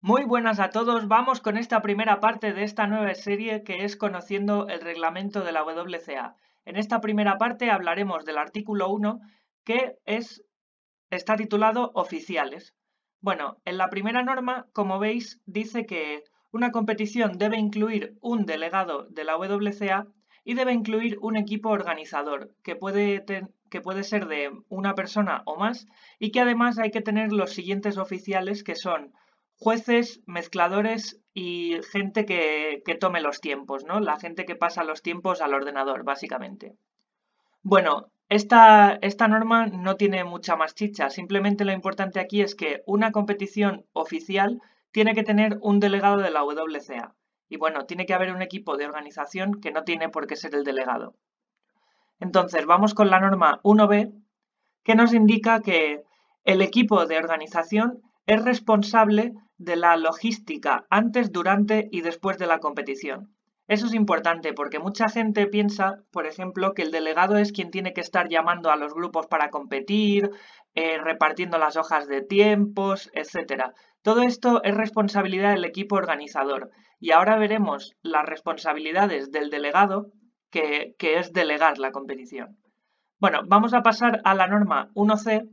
Muy buenas a todos, vamos con esta primera parte de esta nueva serie que es Conociendo el reglamento de la WCA. En esta primera parte hablaremos del artículo 1 que está titulado Oficiales. Bueno, en la primera norma, como veis, dice que una competición debe incluir un delegado de la WCA y debe incluir un equipo organizador que puede ser de una persona o más y que además hay que tener los siguientes oficiales que son jueces, mezcladores y gente que tome los tiempos, ¿no? La gente que pasa los tiempos al ordenador, básicamente. Bueno, esta norma no tiene mucha más chicha, simplemente lo importante aquí es que una competición oficial tiene que tener un delegado de la WCA. Y bueno, tiene que haber un equipo de organización que no tiene por qué ser el delegado. Entonces, vamos con la norma 1b, que nos indica que el equipo de organización es responsable de la logística antes, durante y después de la competición. Eso es importante porque mucha gente piensa, por ejemplo, que el delegado es quien tiene que estar llamando a los grupos para competir, repartiendo las hojas de tiempos, etc. Todo esto es responsabilidad del equipo organizador y ahora veremos las responsabilidades del delegado, que es delegar la competición. Bueno, vamos a pasar a la norma 1C,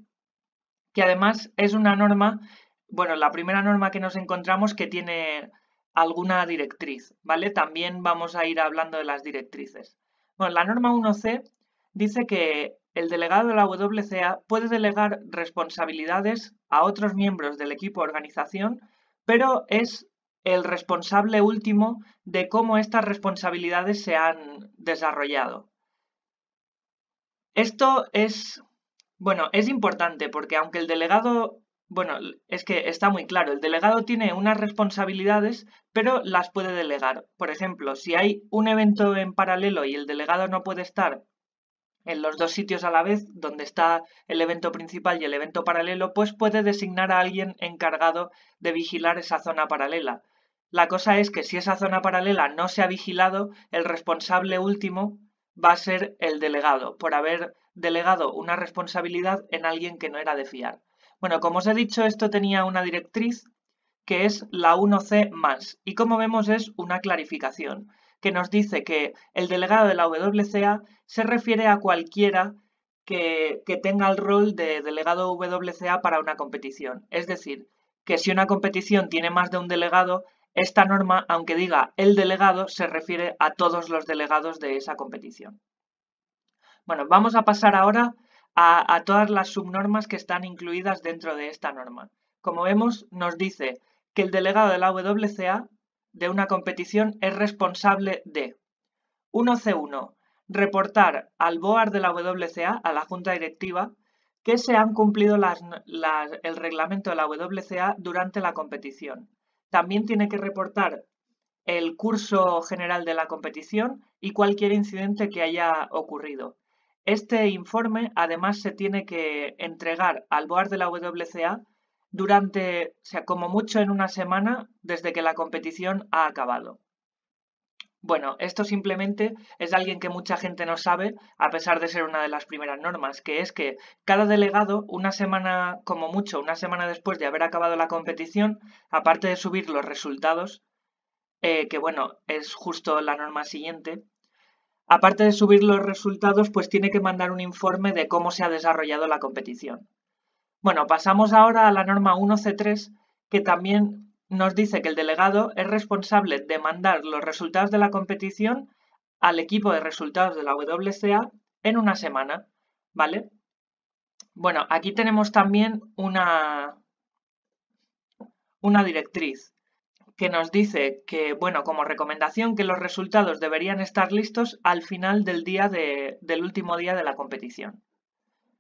que además es una norma, bueno, la primera norma que nos encontramos que tiene alguna directriz, ¿vale? También vamos a ir hablando de las directrices. Bueno, la norma 1C dice que el delegado de la WCA puede delegar responsabilidades a otros miembros del equipo de organización, pero es el responsable último de cómo estas responsabilidades se han desarrollado. Esto es importante porque aunque el delegado, bueno, es que está muy claro, el delegado tiene unas responsabilidades, pero las puede delegar. Por ejemplo, si hay un evento en paralelo y el delegado no puede estar en los dos sitios a la vez, donde está el evento principal y el evento paralelo, pues puede designar a alguien encargado de vigilar esa zona paralela. La cosa es que si esa zona paralela no se ha vigilado, el responsable último va a ser el delegado, por haber delegado una responsabilidad en alguien que no era de fiar. Bueno, como os he dicho, esto tenía una directriz que es la 1C+, y como vemos es una clarificación, que nos dice que el delegado de la WCA se refiere a cualquiera que tenga el rol de delegado WCA para una competición. Es decir, que si una competición tiene más de un delegado, esta norma, aunque diga el delegado, se refiere a todos los delegados de esa competición. Bueno, vamos a pasar ahora a todas las subnormas que están incluidas dentro de esta norma. Como vemos, nos dice que el delegado de la WCA de una competición es responsable de 1C1. Reportar al BOAR de la WCA, a la Junta Directiva, que se han cumplido el reglamento de la WCA durante la competición. También tiene que reportar el curso general de la competición y cualquier incidente que haya ocurrido. Este informe además se tiene que entregar al BOAR de la WCA durante, o sea, como mucho en una semana desde que la competición ha acabado. Bueno, esto simplemente es alguien que mucha gente no sabe, a pesar de ser una de las primeras normas, que es que cada delegado, una semana, como mucho, una semana después de haber acabado la competición, aparte de subir los resultados, que bueno, es justo la norma siguiente, aparte de subir los resultados, pues tiene que mandar un informe de cómo se ha desarrollado la competición. Bueno, pasamos ahora a la norma 1C3, que también nos dice que el delegado es responsable de mandar los resultados de la competición al equipo de resultados de la WCA en una semana, ¿vale? Bueno, aquí tenemos también una directriz que nos dice que, bueno, como recomendación, que los resultados deberían estar listos al final del último día de la competición.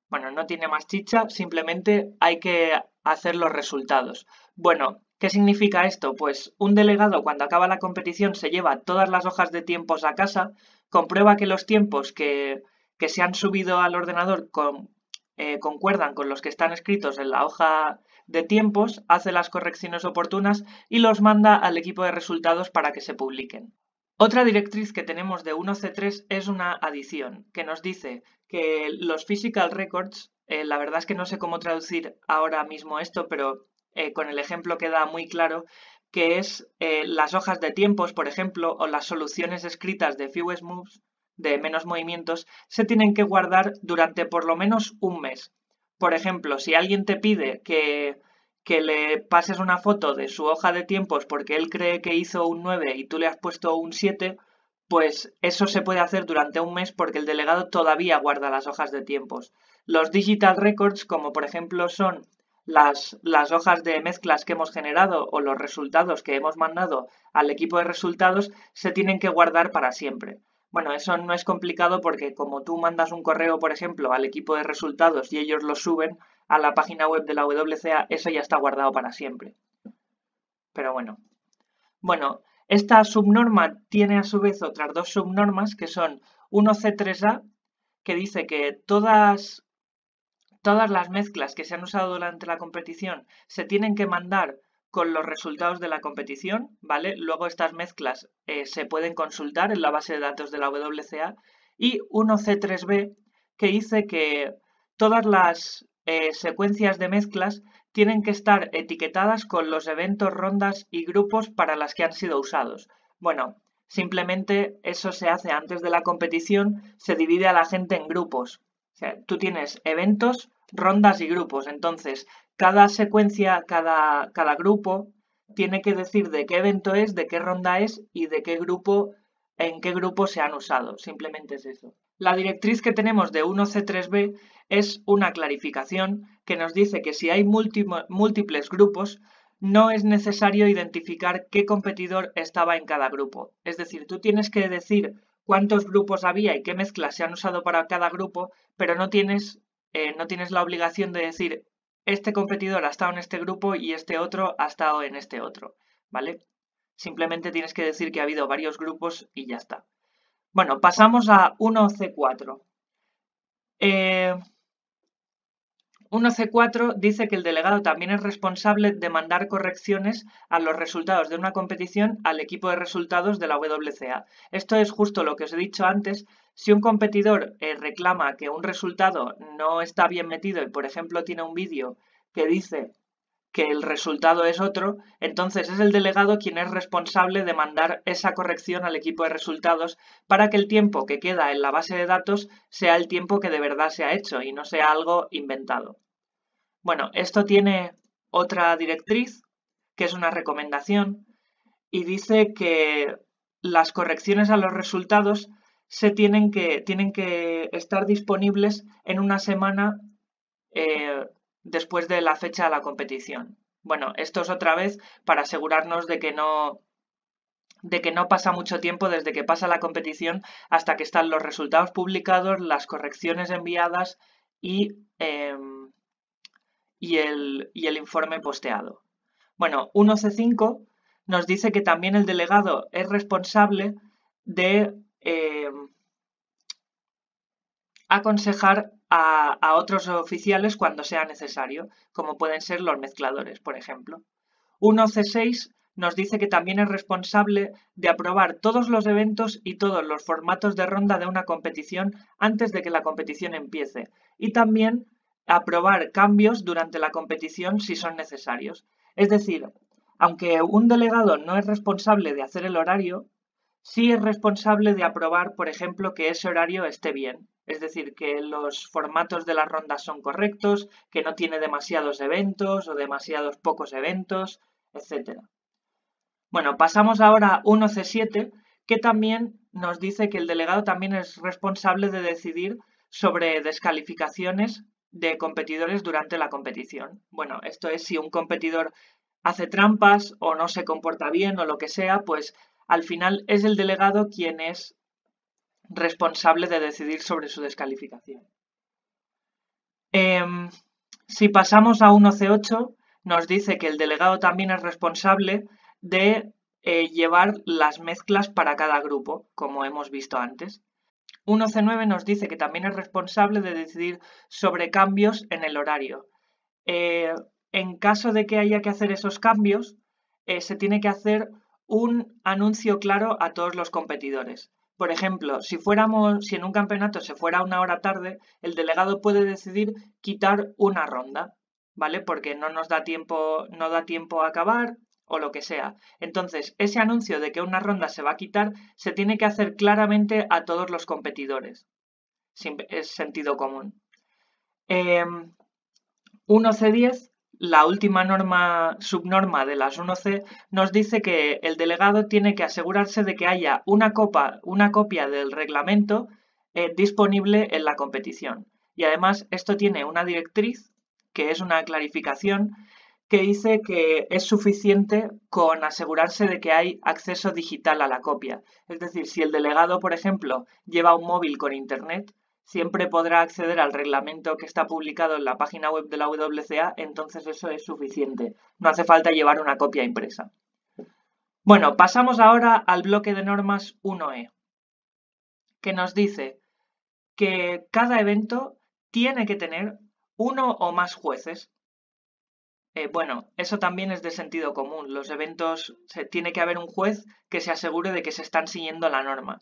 Bueno, no tiene más chicha, simplemente hay que hacer los resultados. Bueno, ¿qué significa esto? Pues un delegado cuando acaba la competición se lleva todas las hojas de tiempos a casa, comprueba que los tiempos que se han subido al ordenador concuerdan con los que están escritos en la hoja de tiempos, hace las correcciones oportunas y los manda al equipo de resultados para que se publiquen. Otra directriz que tenemos de 1C3 es una adición, que nos dice que los physical records, la verdad es que no sé cómo traducir ahora mismo esto, pero con el ejemplo queda muy claro, que es las hojas de tiempos, por ejemplo, o las soluciones escritas de fewest moves, de menos movimientos, se tienen que guardar durante por lo menos un mes. Por ejemplo, si alguien te pide que le pases una foto de su hoja de tiempos porque él cree que hizo un 9 y tú le has puesto un 7, pues eso se puede hacer durante un mes porque el delegado todavía guarda las hojas de tiempos. Los digital records, como por ejemplo son las hojas de mezclas que hemos generado o los resultados que hemos mandado al equipo de resultados, se tienen que guardar para siempre. Bueno, eso no es complicado porque como tú mandas un correo, por ejemplo, al equipo de resultados y ellos lo suben a la página web de la WCA, eso ya está guardado para siempre. Pero bueno, esta subnorma tiene a su vez otras dos subnormas que son 1C3A, que dice que todas las mezclas que se han usado durante la competición se tienen que mandar con los resultados de la competición, ¿vale? Luego estas mezclas se pueden consultar en la base de datos de la WCA. Y 1C3B, que dice que todas las secuencias de mezclas tienen que estar etiquetadas con los eventos, rondas y grupos para las que han sido usados. Bueno, simplemente eso se hace antes de la competición, se divide a la gente en grupos. O sea, tú tienes eventos, rondas y grupos. Entonces, cada secuencia, cada grupo tiene que decir de qué evento es, de qué ronda es y de qué grupo, en qué grupo se han usado. Simplemente es eso. La directriz que tenemos de 1C3B es una clarificación que nos dice que si hay múltiples grupos, no es necesario identificar qué competidor estaba en cada grupo. Es decir, tú tienes que decir cuántos grupos había y qué mezclas se han usado para cada grupo, pero no tienes la obligación de decir este competidor ha estado en este grupo y este otro ha estado en este otro, ¿vale? Simplemente tienes que decir que ha habido varios grupos y ya está. Bueno, pasamos a 1C4. 1C4 dice que el delegado también es responsable de mandar correcciones a los resultados de una competición al equipo de resultados de la WCA. Esto es justo lo que os he dicho antes. Si un competidor reclama que un resultado no está bien metido y, por ejemplo, tiene un vídeo que dice que el resultado es otro, entonces es el delegado quien es responsable de mandar esa corrección al equipo de resultados para que el tiempo que queda en la base de datos sea el tiempo que de verdad se ha hecho y no sea algo inventado. Bueno, esto tiene otra directriz, que es una recomendación, y dice que las correcciones a los resultados tienen que estar disponibles en una semana después de la fecha de la competición. Bueno, esto es otra vez para asegurarnos de que no pasa mucho tiempo desde que pasa la competición hasta que están los resultados publicados, las correcciones enviadas y el informe posteado. Bueno, 1C5 nos dice que también el delegado es responsable de aconsejar a otros oficiales cuando sea necesario, como pueden ser los mezcladores, por ejemplo. 1C6 nos dice que también es responsable de aprobar todos los eventos y todos los formatos de ronda de una competición antes de que la competición empiece y también aprobar cambios durante la competición si son necesarios. Es decir, aunque un delegado no es responsable de hacer el horario, sí es responsable de aprobar, por ejemplo, que ese horario esté bien. Es decir, que los formatos de las rondas son correctos, que no tiene demasiados eventos o demasiados pocos eventos, etc. Bueno, pasamos ahora a 1C7, que también nos dice que el delegado también es responsable de decidir sobre descalificaciones de competidores durante la competición. Bueno, esto es si un competidor hace trampas o no se comporta bien o lo que sea, pues al final es el delegado quien es responsable de decidir sobre su descalificación. Si pasamos a 1C8, nos dice que el delegado también es responsable de llevar las mezclas para cada grupo, como hemos visto antes. 1C9 nos dice que también es responsable de decidir sobre cambios en el horario. En caso de que haya que hacer esos cambios, se tiene que hacer un anuncio claro a todos los competidores. Por ejemplo, si en un campeonato se fuera una hora tarde, el delegado puede decidir quitar una ronda, ¿vale? Porque no nos da tiempo, no da tiempo a acabar o lo que sea. Entonces, ese anuncio de que una ronda se va a quitar se tiene que hacer claramente a todos los competidores. Es sentido común. 1C10, la última subnorma de las 1C, nos dice que el delegado tiene que asegurarse de que haya una copia del reglamento disponible en la competición. Y además esto tiene una directriz, que es una clarificación, que dice que es suficiente con asegurarse de que hay acceso digital a la copia. Es decir, si el delegado, por ejemplo, lleva un móvil con internet, siempre podrá acceder al reglamento que está publicado en la página web de la WCA, entonces eso es suficiente. No hace falta llevar una copia impresa. Bueno, pasamos ahora al bloque de normas 1E, que nos dice que cada evento tiene que tener uno o más jueces. Bueno, eso también es de sentido común. Los eventos, tiene que haber un juez que se asegure de que se están siguiendo la norma.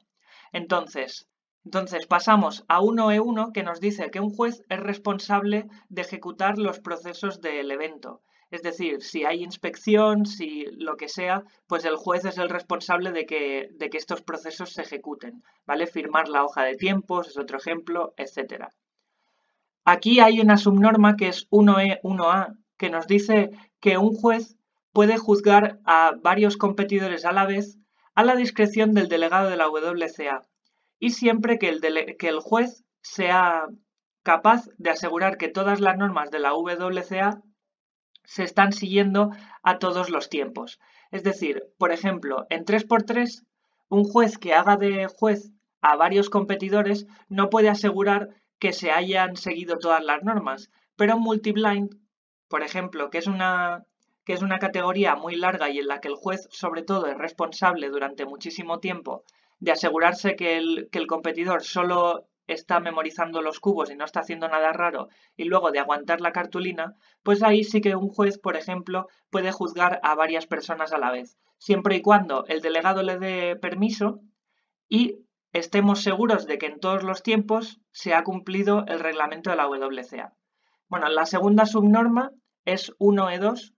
Entonces pasamos a 1E1, que nos dice que un juez es responsable de ejecutar los procesos del evento. Es decir, si hay inspección, si lo que sea, pues el juez es el responsable de que estos procesos se ejecuten, ¿vale? Firmar la hoja de tiempos es otro ejemplo, etc. Aquí hay una subnorma que es 1E1A, que nos dice que un juez puede juzgar a varios competidores a la vez a la discreción del delegado de la WCA y siempre que el juez sea capaz de asegurar que todas las normas de la WCA se están siguiendo a todos los tiempos. Es decir, por ejemplo, en 3×3, un juez que haga de juez a varios competidores no puede asegurar que se hayan seguido todas las normas, pero en multiblind, por ejemplo, que es una categoría muy larga y en la que el juez sobre todo es responsable durante muchísimo tiempo de asegurarse que el competidor solo está memorizando los cubos y no está haciendo nada raro y luego de aguantar la cartulina, pues ahí sí que un juez, por ejemplo, puede juzgar a varias personas a la vez, siempre y cuando el delegado le dé permiso y estemos seguros de que en todos los tiempos se ha cumplido el reglamento de la WCA. Bueno, la segunda subnorma es 1E2,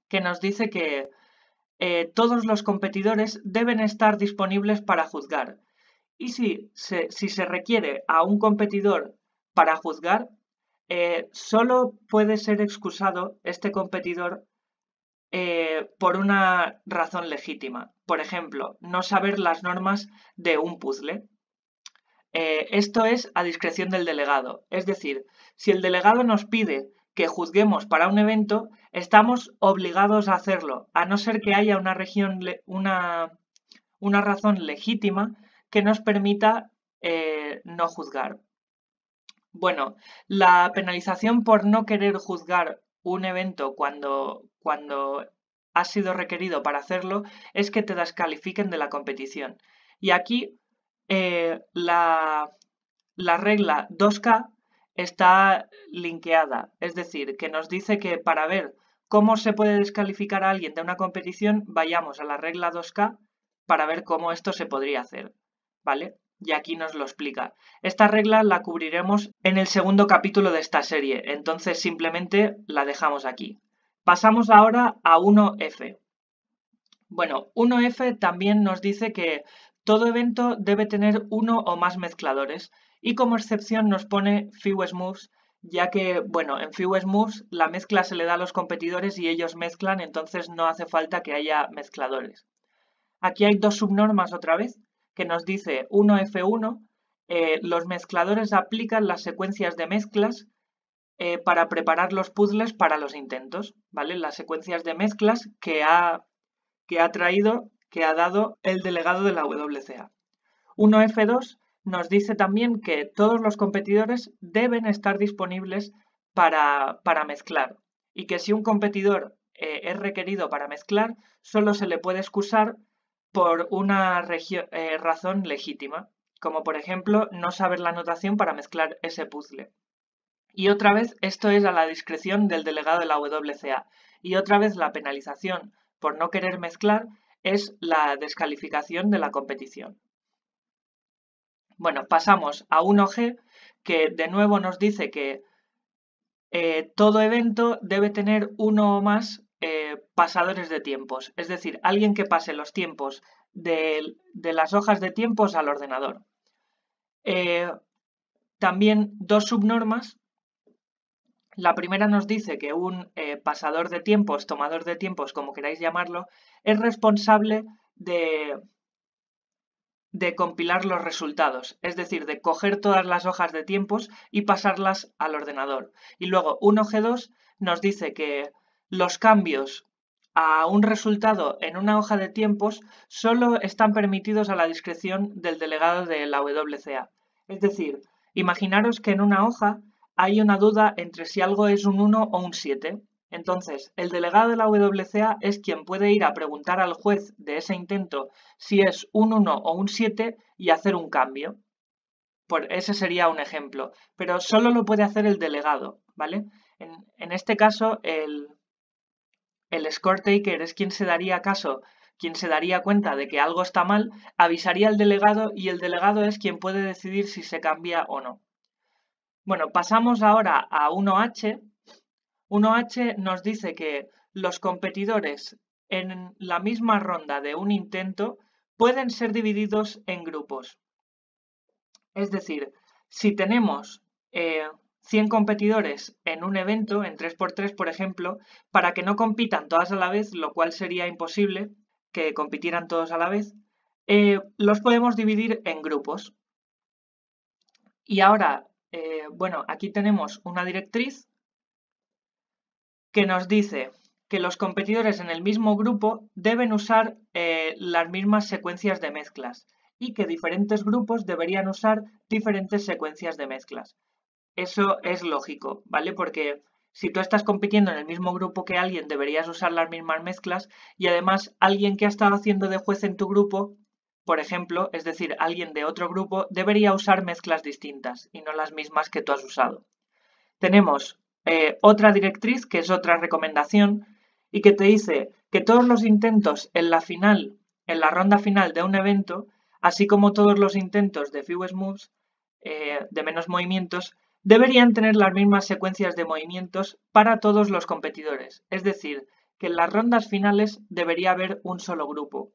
que nos dice que todos los competidores deben estar disponibles para juzgar. Y si se requiere a un competidor para juzgar, solo puede ser excusado este competidor por una razón legítima. Por ejemplo, no saber las normas de un puzzle. Esto es a discreción del delegado. Es decir, si el delegado nos pide que juzguemos para un evento, estamos obligados a hacerlo, a no ser que haya una razón legítima que nos permita no juzgar. Bueno, la penalización por no querer juzgar un evento cuando has sido requerido para hacerlo es que te descalifiquen de la competición. Y aquí la regla 2K está linkeada, es decir, que nos dice que para ver cómo se puede descalificar a alguien de una competición, vayamos a la regla 2K para ver cómo esto se podría hacer, ¿vale? Y aquí nos lo explica. Esta regla la cubriremos en el segundo capítulo de esta serie, entonces simplemente la dejamos aquí. Pasamos ahora a 1F. Bueno, 1F también nos dice que todo evento debe tener uno o más mezcladores y como excepción nos pone fewest moves, ya que, bueno, en fewest moves la mezcla se le da a los competidores y ellos mezclan, entonces no hace falta que haya mezcladores. Aquí hay dos subnormas otra vez, que nos dice 1F1, los mezcladores aplican las secuencias de mezclas para preparar los puzzles para los intentos, ¿vale? Las secuencias de mezclas que ha dado el delegado de la WCA. 1F2 nos dice también que todos los competidores deben estar disponibles para mezclar y que si un competidor es requerido para mezclar, solo se le puede excusar por una razón legítima, como por ejemplo no saber la notación para mezclar ese puzzle. Y otra vez esto es a la discreción del delegado de la WCA. Y otra vez la penalización por no querer mezclar es la descalificación de la competición. Bueno, pasamos a 1G, que de nuevo nos dice que todo evento debe tener uno o más pasadores de tiempos, es decir, alguien que pase los tiempos de las hojas de tiempos al ordenador. También dos subnormas. La primera nos dice que un pasador de tiempos, tomador de tiempos, como queráis llamarlo, es responsable de compilar los resultados, es decir, de coger todas las hojas de tiempos y pasarlas al ordenador. Y luego 1G2 nos dice que los cambios a un resultado en una hoja de tiempos solo están permitidos a la discreción del delegado de la WCA. Es decir, imaginaros que en una hoja hay una duda entre si algo es un 1 o un 7. Entonces, el delegado de la WCA es quien puede ir a preguntar al juez de ese intento si es un 1 o un 7 y hacer un cambio. Ese sería un ejemplo, pero solo lo puede hacer el delegado, ¿vale? En este caso, el score taker es quien se daría quien se daría cuenta de que algo está mal, avisaría al delegado y el delegado es quien puede decidir si se cambia o no. Bueno, pasamos ahora a 1H. 1H nos dice que los competidores en la misma ronda de un intento pueden ser divididos en grupos. Es decir, si tenemos 100 competidores en un evento, en 3×3 por ejemplo, para que no compitan todas a la vez, lo cual sería imposible que compitieran todos a la vez, los podemos dividir en grupos. Y ahora, bueno, aquí tenemos una directriz que nos dice que los competidores en el mismo grupo deben usar las mismas secuencias de mezclas y que diferentes grupos deberían usar diferentes secuencias de mezclas. Eso es lógico, ¿vale? Porque si tú estás compitiendo en el mismo grupo que alguien, deberías usar las mismas mezclas y además alguien que ha estado haciendo de juez en tu grupo, por ejemplo, es decir, alguien de otro grupo, debería usar mezclas distintas y no las mismas que tú has usado. Tenemos otra directriz, que es otra recomendación, y que te dice que todos los intentos en la ronda final de un evento, así como todos los intentos de fewest moves, de menos movimientos, deberían tener las mismas secuencias de movimientos para todos los competidores. Es decir, que en las rondas finales debería haber un solo grupo.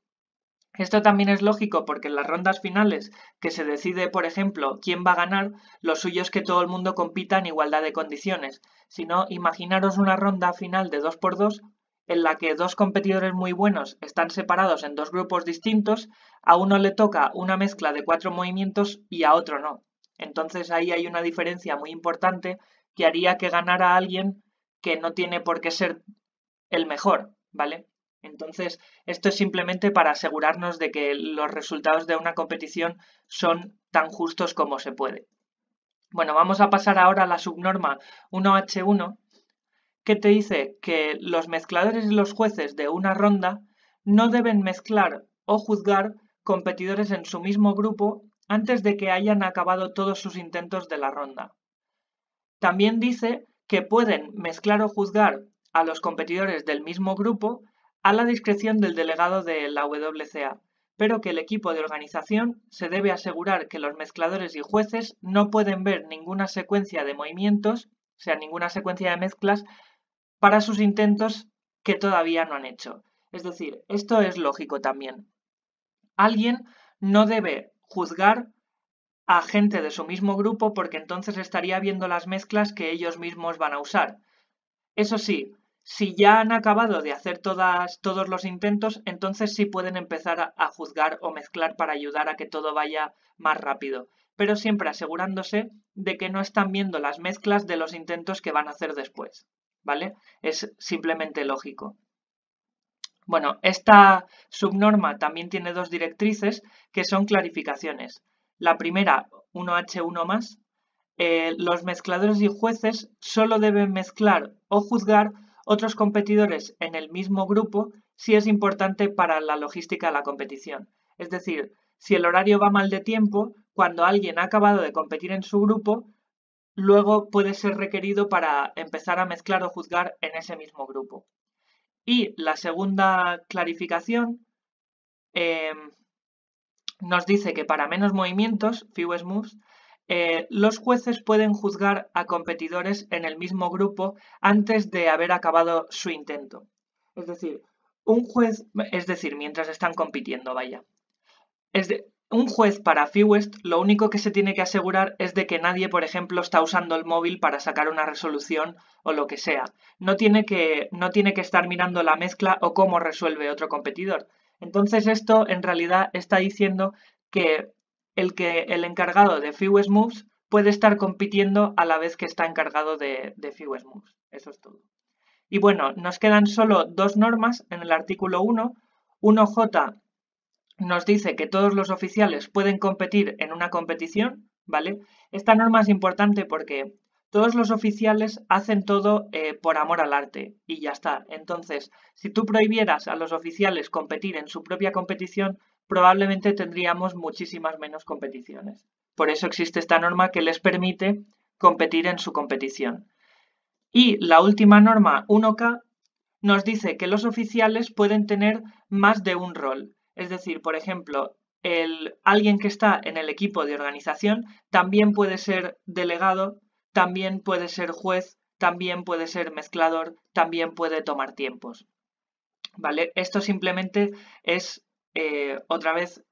Esto también es lógico porque en las rondas finales, que se decide, por ejemplo, quién va a ganar, lo suyo es que todo el mundo compita en igualdad de condiciones. Si no, imaginaros una ronda final de 2×2 en la que dos competidores muy buenos están separados en dos grupos distintos, a uno le toca una mezcla de 4 movimientos y a otro no. Entonces ahí hay una diferencia muy importante que haría que ganara alguien que no tiene por qué ser el mejor, ¿vale? Entonces, esto es simplemente para asegurarnos de que los resultados de una competición son tan justos como se puede. Bueno, vamos a pasar ahora a la subnorma 1H1, que te dice que los mezcladores y los jueces de una ronda no deben mezclar o juzgar competidores en su mismo grupo antes de que hayan acabado todos sus intentos de la ronda. También dice que pueden mezclar o juzgar a los competidores del mismo grupo a la discreción del delegado de la WCA, pero que el equipo de organización se debe asegurar que los mezcladores y jueces no pueden ver ninguna secuencia de movimientos, o sea, ninguna secuencia de mezclas, para sus intentos que todavía no han hecho. Es decir, esto es lógico también. Alguien no debe juzgar a gente de su mismo grupo porque entonces estaría viendo las mezclas que ellos mismos van a usar. Eso sí, si ya han acabado de hacer todos los intentos, entonces sí pueden empezar a juzgar o mezclar para ayudar a que todo vaya más rápido, pero siempre asegurándose de que no están viendo las mezclas de los intentos que van a hacer después, ¿vale? Es simplemente lógico. Bueno, esta subnorma también tiene dos directrices que son clarificaciones. La primera, 1H1+, los mezcladores y jueces solo deben mezclar o juzgar otros competidores en el mismo grupo si es importante para la logística de la competición. Es decir, si el horario va mal de tiempo, cuando alguien ha acabado de competir en su grupo, luego puede ser requerido para empezar a mezclar o juzgar en ese mismo grupo. Y la segunda clarificación nos dice que para menos movimientos, fewest moves, los jueces pueden juzgar a competidores en el mismo grupo antes de haber acabado su intento. Es decir, mientras están compitiendo, vaya. Un juez para Fewest lo único que se tiene que asegurar es de que nadie, por ejemplo, está usando el móvil para sacar una resolución o lo que sea. No tiene que estar mirando la mezcla o cómo resuelve otro competidor. Entonces esto en realidad está diciendo que el encargado de Fewest Moves puede estar compitiendo a la vez que está encargado de Fewest Moves. Eso es todo. Y bueno, nos quedan solo dos normas en el artículo 1. 1J nos dice que todos los oficiales pueden competir en una competición, ¿vale? Esta norma es importante porque todos los oficiales hacen todo por amor al arte y ya está. Entonces, si tú prohibieras a los oficiales competir en su propia competición, probablemente tendríamos muchísimas menos competiciones. Por eso existe esta norma que les permite competir en su competición. Y la última norma, 1K, nos dice que los oficiales pueden tener más de un rol. Es decir, por ejemplo, alguien que está en el equipo de organización también puede ser delegado, también puede ser juez, también puede ser mezclador, también puede tomar tiempos. ¿Vale? Esto simplemente es, otra vez,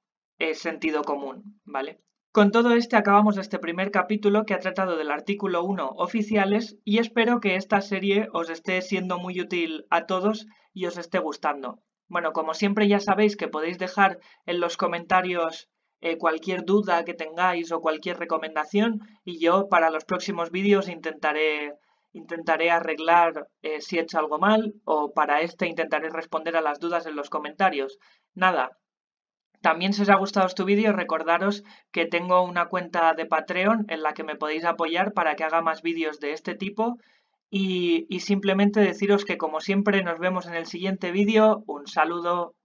sentido común, ¿vale? Con todo acabamos este primer capítulo que ha tratado del artículo 1 oficiales y espero que esta serie os esté siendo muy útil a todos y os esté gustando. Bueno, como siempre ya sabéis que podéis dejar en los comentarios cualquier duda que tengáis o cualquier recomendación y yo para los próximos vídeos intentaré arreglar si he hecho algo mal o para intentaré responder a las dudas en los comentarios. Nada. También si os ha gustado este vídeo, recordaros que tengo una cuenta de Patreon en la que me podéis apoyar para que haga más vídeos de este tipo y simplemente deciros que como siempre nos vemos en el siguiente vídeo. Un saludo.